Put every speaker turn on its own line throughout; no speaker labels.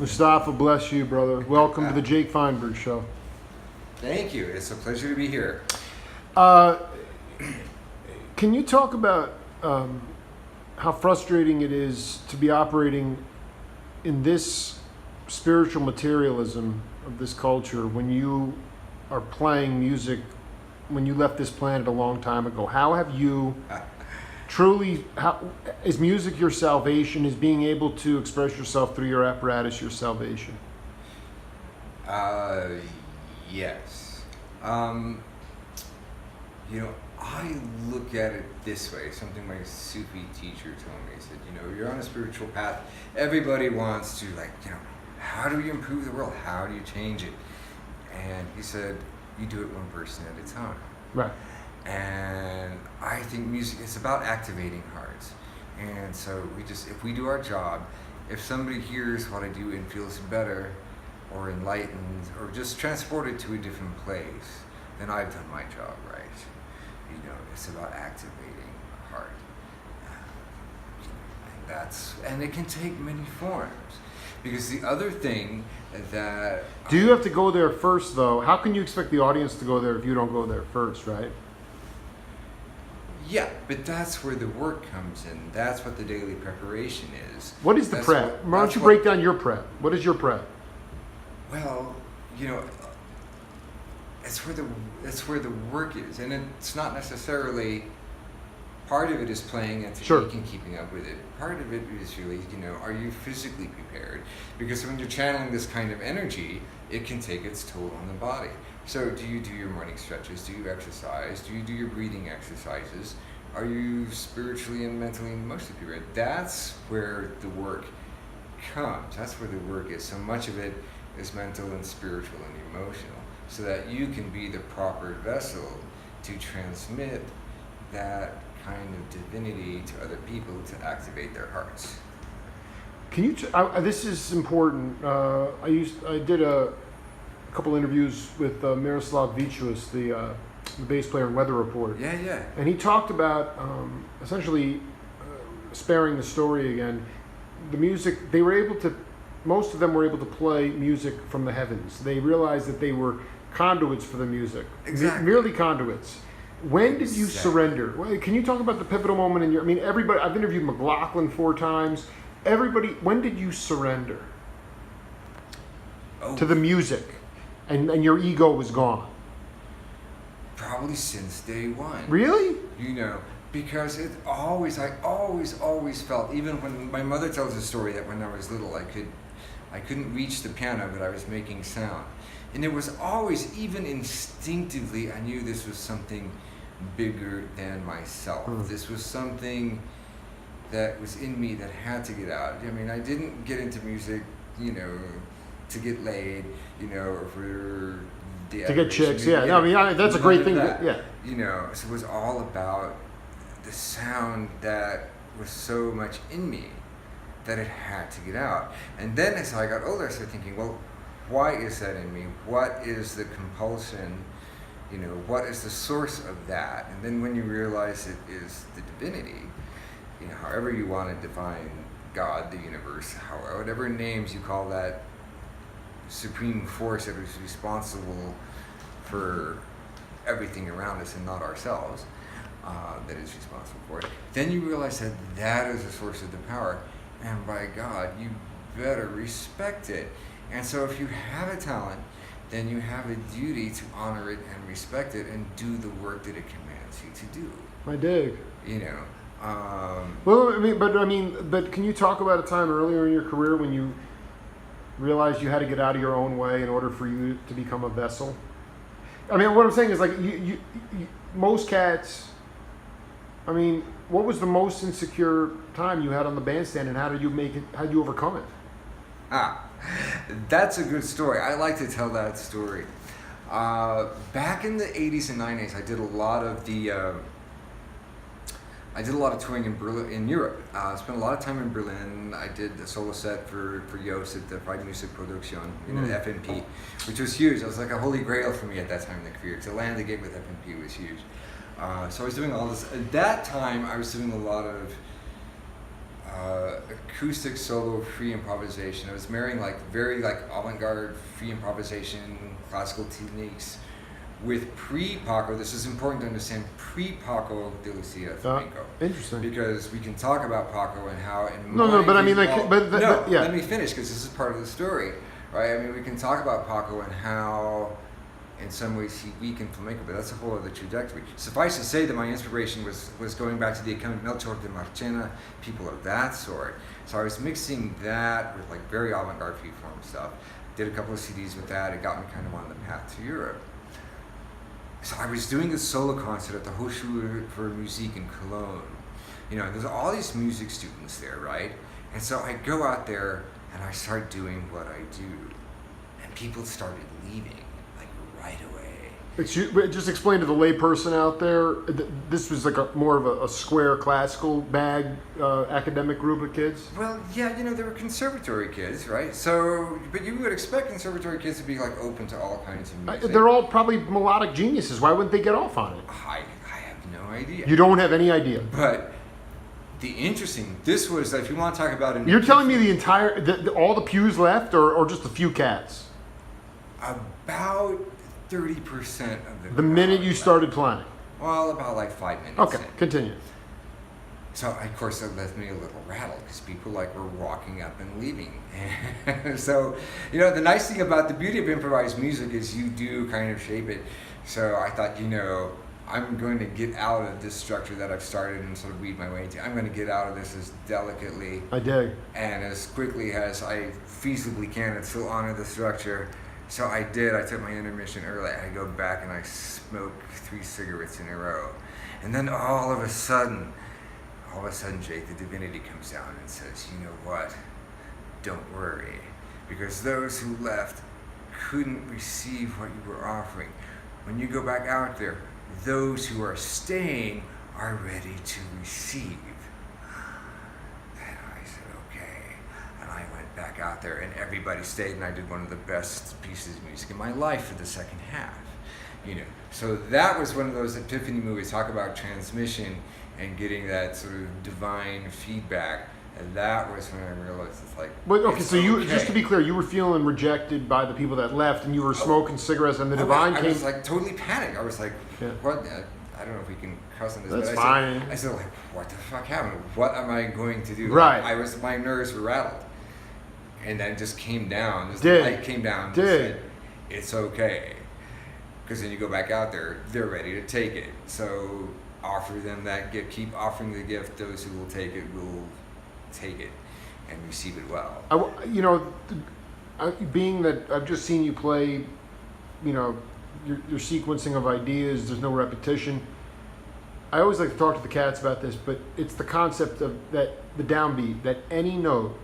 Mustafa, bless you, brother. Welcome to the Jake Feinberg Show.
Thank you. It's a pleasure to be here.
Can you talk about how frustrating it is to be operating in this spiritual materialism of this culture when you are playing music, when you left this planet a long time ago? How have you truly, is music your salvation? Is being able to express yourself through your apparatus your salvation?
Yes. I look at it this way, something my Sufi teacher told me. He said, you're on a spiritual path. Everybody wants to, how do you improve the world? How do you change it? And he said, you do it one person at a time.
Right.
And I think music is about activating hearts. And so if we do our job, if somebody hears what I do and feels better or enlightened or just transported to a different place, then I've done my job right. It's about activating a heart. And it can take many forms. Because the other thing that...
Do you have to go there first, though? How can you expect the audience to go there if you don't go there first, right?
Yeah, but that's where the work comes in. That's what the daily preparation is.
What is the prep? Why don't you break down your prep? What is your prep?
Well, it's where the work is, and it's not necessarily. Part of it is playing and technique and keeping up with it. Part of it is really, are you physically prepared? Because when you're channeling this kind of energy, it can take its toll on the body. So do you do your morning stretches? Do you exercise? Do you do your breathing exercises? Are you spiritually and mentally and emotionally prepared? That's where the work comes. That's where the work is. So much of it is mental and spiritual and emotional, so that you can be the proper vessel to transmit that kind of divinity to other people to activate their hearts.
Can you? This is important. I did a couple interviews with Miroslav Vitruvis, the bass player in Weather Report.
Yeah.
And he talked about essentially sparing the story again. The music they were able to. Most of them were able to play music from the heavens. They realized that they were conduits for the music.
Exactly.
Merely conduits. When did you surrender? Well, can you talk about the pivotal moment in your... everybody... I've interviewed McLaughlin 4 times. Everybody... When did you surrender to the music and your ego was gone?
Probably since day one.
Really?
Because I always felt, even when my mother tells a story that when I was little, I couldn't reach the piano, but I was making sound. And it was always, even instinctively, I knew this was something bigger than myself. This was something that was in me that had to get out. I didn't get into music, to get laid, or for the
to get chicks, yeah. No, that's a great thing.
So it was all about the sound that was so much in me that it had to get out. And then as I got older, I started thinking, well, why is that in me? What is the compulsion? What is the source of that? And then when you realize it is the divinity, however you want to define God, the universe, whatever names you call that supreme force that is responsible for everything around us and not ourselves, that is responsible for it, then you realize that that is the source of the power, and by God, you better respect it. And so if you have a talent, then you have a duty to honor it and respect it and do the work that it commands you to do.
I dig.
Well,
but can you talk about a time earlier in your career when you realized you had to get out of your own way in order for you to become a vessel? What I'm saying is, like, you most cats. What was the most insecure time you had on the bandstand, and how did you make it? How did you overcome it?
That's a good story. I like to tell that story. Back in the 80s and 90s, I did a lot of touring in Europe. I spent a lot of time in Berlin. I did a solo set for Joost at the Freie Musik Production, the FNP, which was huge. It was like a holy grail for me at that time in the career. To land the gig with FNP was huge. So I was doing all this. At that time, I was doing a lot of acoustic solo free improvisation. I was marrying very avant-garde free improvisation, classical techniques with pre-Paco. This is important to understand, pre-Paco de Lucia flamenco.
Interesting.
Because we can talk about Paco and how.
Let
me finish, because this is part of the story, right? We can talk about Paco and how, in some ways, he weakened flamenco, but that's a whole other trajectory. Suffice to say that my inspiration was going back to the account of Melchor de Marchena, people of that sort. So I was mixing that with very avant-garde freeform stuff. Did a couple of CDs with that. It got me kind of on the path to Europe. So I was doing a solo concert at the Hochschule für Musik in Cologne. There's all these music students there, right? And so I go out there and I start doing what I do. And people started leaving, right away.
Just explain to the lay person out there, this was more of a square classical bag academic group of kids?
Well, yeah, they were conservatory kids, right? So, but you would expect conservatory kids to be open to all kinds of music.
They're all probably melodic geniuses. Why wouldn't they get off on it?
I have no idea.
You don't have any idea?
But this was, if you want to talk about...
You're telling me the entire, all the pews left, or just a few cats?
About 30% of the
minute you started playing?
Well, about 5 minutes.
Okay, continue.
So, of course, that left me a little rattled because people were walking up and leaving. So, the nice thing about the beauty of improvised music is you do kind of shape it. So I thought, I'm going to get out of this structure that I've started and sort of weed my way into. I'm going to get out of this as delicately and as quickly as I feasibly can and still honor the structure. So I did. I took my intermission early. I go back and I smoke 3 cigarettes in a row. And then all of a sudden, Jake, the divinity comes down and says, you know what? Don't worry. Because those who left couldn't receive what you were offering. When you go back out there, those who are staying are ready to receive. Back out there, and everybody stayed, and I did one of the best pieces of music in my life for the second half. So that was one of those epiphany movies. Talk about transmission and getting that sort of divine feedback. And that was when I realized
just to be clear, you were feeling rejected by the people that left, and you were smoking cigarettes, and the divine came.
I was totally panicked. I was like, what? I don't know if we can cuss on this.
That's
but
fine.
I said, what the fuck happened? What am I going to do?
Right.
My nerves were rattled. And then it just came down.
The
light came down and said, it's okay. Because then you go back out there, they're ready to take it. So offer them that gift. Keep offering the gift. Those who will take it and receive it well.
Being that I've just seen you play, your sequencing of ideas, there's no repetition. I always like to talk to the cats about this, but it's the concept of the downbeat, that any note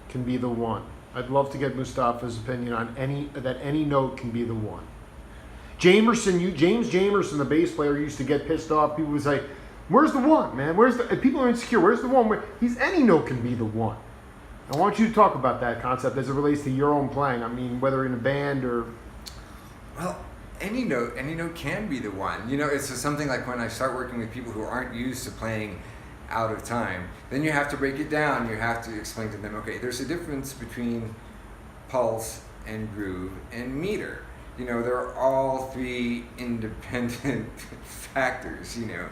can be the one. I'd love to get Mustafa's opinion on any note can be the one. James Jamerson, the bass player, used to get pissed off. People would say, Where's the one, man? If people are insecure, where's the one? Any note can be the one. I want you to talk about that concept as it relates to your own playing. I mean, whether in a band or...
Well, any note can be the one. You know, it's just something like when I start working with people who aren't used to playing out of time, then you have to break it down. You have to explain to them, okay, there's a difference between pulse and groove and meter. You know, they're all three independent factors, you know.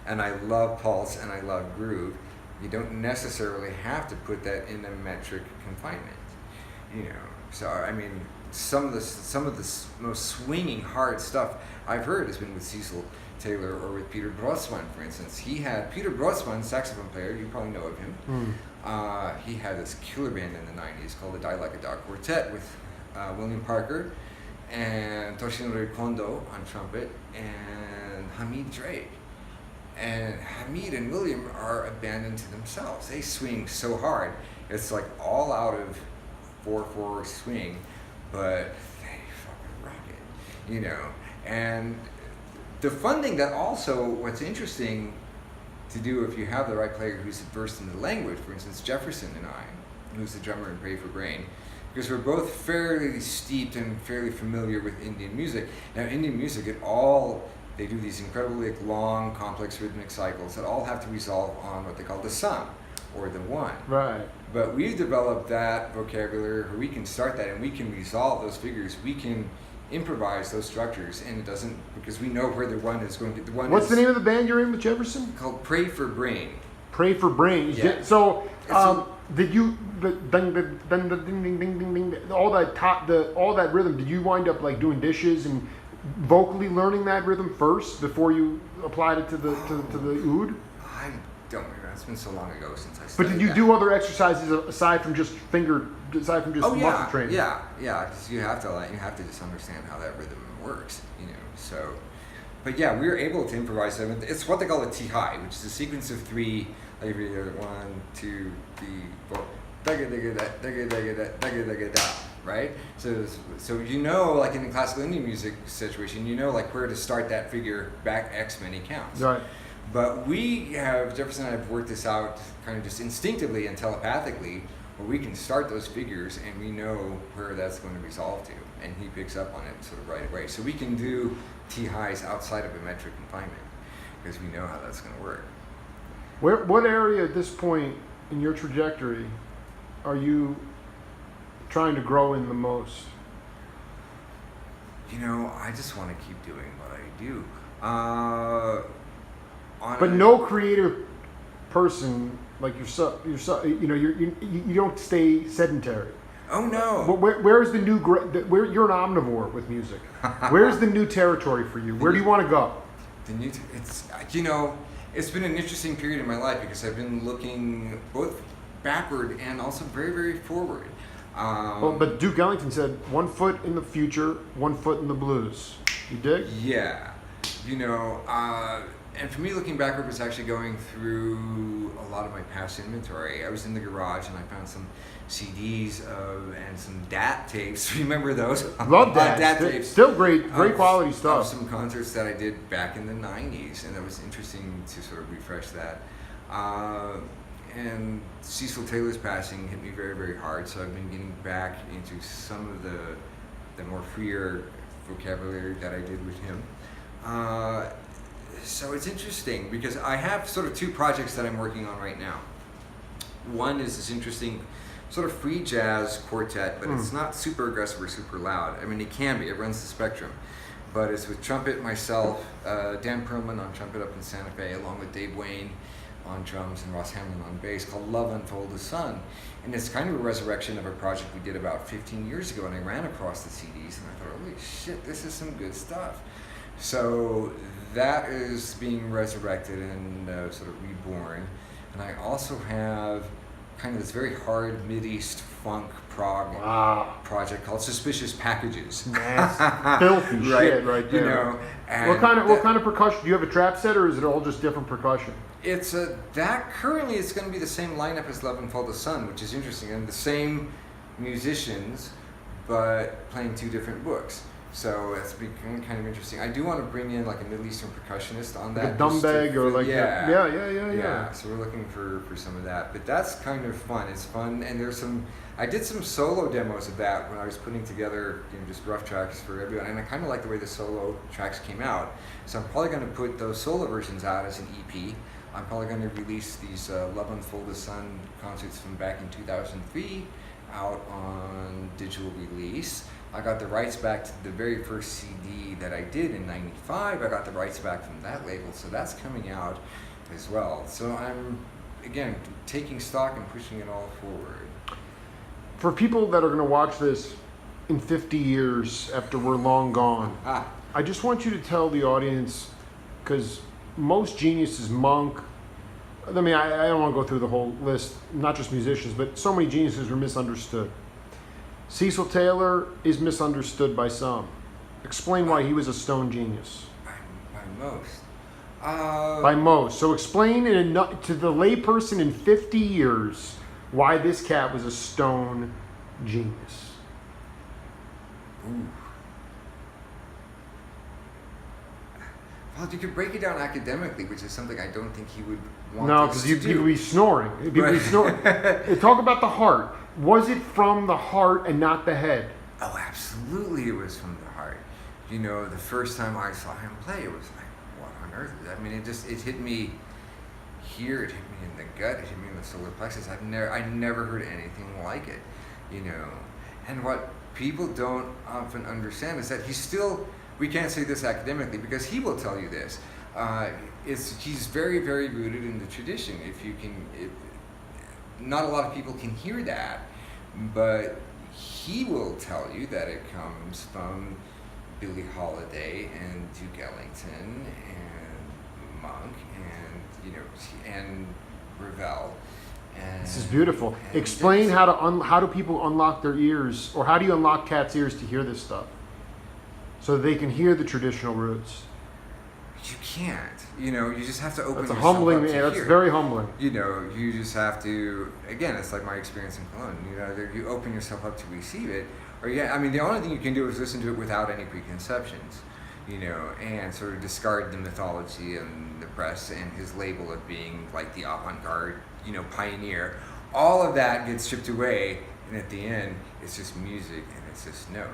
And I love pulse and I love groove. You don't necessarily have to put that in a metric confinement, you know. So I mean, some of the most swinging hard stuff I've heard has been with Cecil Taylor or with Peter Grossman, for instance. Peter Grossman, saxophone player, you probably know of him. He had this killer band in the 90s called the Die Like a Dog Quartet with William Parker and Toshinori Kondo on trumpet and Hamid Drake. And Hamid and William are abandoned to themselves. They swing so hard. It's like all out of 4/4 swing, but they fucking rock it, you know. And the fun thing that also, what's interesting to do if you have the right player who's versed in the language, for instance, Jefferson and I, who's the drummer in Pray for Brain, because we're both fairly steeped and fairly familiar with Indian music. Now, Indian music, they do these incredibly long, complex rhythmic cycles that all have to resolve on what they call the sum, or the one.
Right.
But we've developed that vocabulary where we can start that and we can resolve those figures. We can improvise those structures, and it doesn't, because we know where the one is going to be.
What's the name of the band you're in with Jefferson?
Called Pray for Brain.
Pray for Brain.
Yeah.
So, did you ding ding ding ding ding ding ding all that rhythm? Did you wind up like doing dishes and vocally learning that rhythm first before you applied it to the oud?
I don't remember. It's been so long ago since I studied.
But did you do other exercises aside from just muscle training?
Yeah. Because you have to just understand how that rhythm works, you know. So, but yeah, we were able to improvise them. It's what they call a T-high, which is a sequence of three. Like 1, 2, 3, 4. Right? So you know, like in the classical Indian music situation, you know like where to start that figure back X many counts.
Right.
But Jefferson and I have worked this out kind of just instinctively and telepathically, where we can start those figures and we know where that's going to resolve to, and he picks up on it sort of right away. So we can do T-highs outside of a metric confinement because we know how that's going to work.
What area at this point in your trajectory are you trying to grow in the most?
You know, I just want to keep doing what I do.
But no creative person like yourself, you know, you don't stay sedentary.
Oh no!
Where's the new? Where you're an omnivore with music. Where's the new territory for you? Where do you want to go?
It's been an interesting period in my life because I've been looking both backward and also very, very forward.
But Duke Ellington said, 1 foot in the future, 1 foot in the blues. You dig?
Yeah. You know, and for me, looking backward was actually going through a lot of my past inventory. I was in the garage and I found some CDs and some DAT tapes. Remember those?
Love that.
DAT tapes.
Still great quality stuff.
Of some concerts that I did back in the 90s, and that was interesting to sort of refresh that. And Cecil Taylor's passing hit me very, very hard, so I've been getting back into some of the more freer vocabulary that I did with him. So it's interesting because I have sort of two projects that I'm working on right now. One is this interesting sort of free jazz quartet, but it's not super aggressive or super loud. I mean, it can be, it runs the spectrum. But it's with trumpet, myself, Dan Perlman on trumpet up in Santa Fe, along with Dave Wayne on drums and Ross Hamlin on bass, called Love Unfold the Sun. And it's kind of a resurrection of a project we did about 15 years ago, and I ran across the CDs and I thought, holy shit, this is some good stuff. So that is being resurrected and sort of reborn. And I also have kind of this very hard Mideast funk prog project called Suspicious Packages.
Filthy shit right there.
You know,
what kind of percussion? Do you have a trap set, or is it all just different percussion?
Currently it's going to be the same lineup as Love Unfold the Sun, which is interesting, and the same musicians, but playing two different books. So it's become kind of interesting. I do want to bring in like a Middle Eastern percussionist on that.
Like a dum bag or like
yeah. So we're looking for some of that. But that's kind of fun. It's fun, and I did some solo demos of that when I was putting together just rough tracks for everyone, and I kind of like the way the solo tracks came out. So I'm probably going to put those solo versions out as an EP. I'm probably going to release these Love Unfolded Sun concerts from back in 2003 out on digital release. I got the rights back to the very first CD that I did in '95. I got the rights back from that label, so that's coming out as well. So I'm, again, taking stock and pushing it all forward.
For people that are going to watch this in 50 years after we're long gone, I just want you to tell the audience, because most geniuses, Monk, I mean, I don't want to go through the whole list, not just musicians, but so many geniuses were misunderstood. Cecil Taylor is misunderstood by some. Explain why he was a stone genius.
By most.
By most. So explain to the layperson in 50 years why this cat was a stone genius.
Ooh. Well, you could break it down academically, which is something I don't think he would want
No,
us
because
to do.
people be snoring. People be snoring. Talk about the heart. Was it from the heart and not the head?
Oh, absolutely it was from the heart. The first time I saw him play, it was like, what on earth? I mean, it hit me here, it hit me in the gut, it hit me in the solar plexus. I never heard anything like it, And what people don't often understand is that we can't say this academically because he will tell you this. He's very, very rooted in the tradition. Not a lot of people can hear that, but he will tell you that it comes from Billie Holiday and Duke Ellington and Monk and Ravel.
This is beautiful. Explain how do people unlock their ears, or how do you unlock cats' ears to hear this stuff, so that they can hear the traditional roots?
You can't. You just have to open
yourself
up to
That's
hear.
very humbling.
You just have to. Again, it's like my experience in Cologne. You open yourself up to receive it, or the only thing you can do is listen to it without any preconceptions, and sort of discard the mythology and the press and his label of being like the avant-garde, pioneer. All of that gets stripped away, and at the end, it's just music and it's just notes.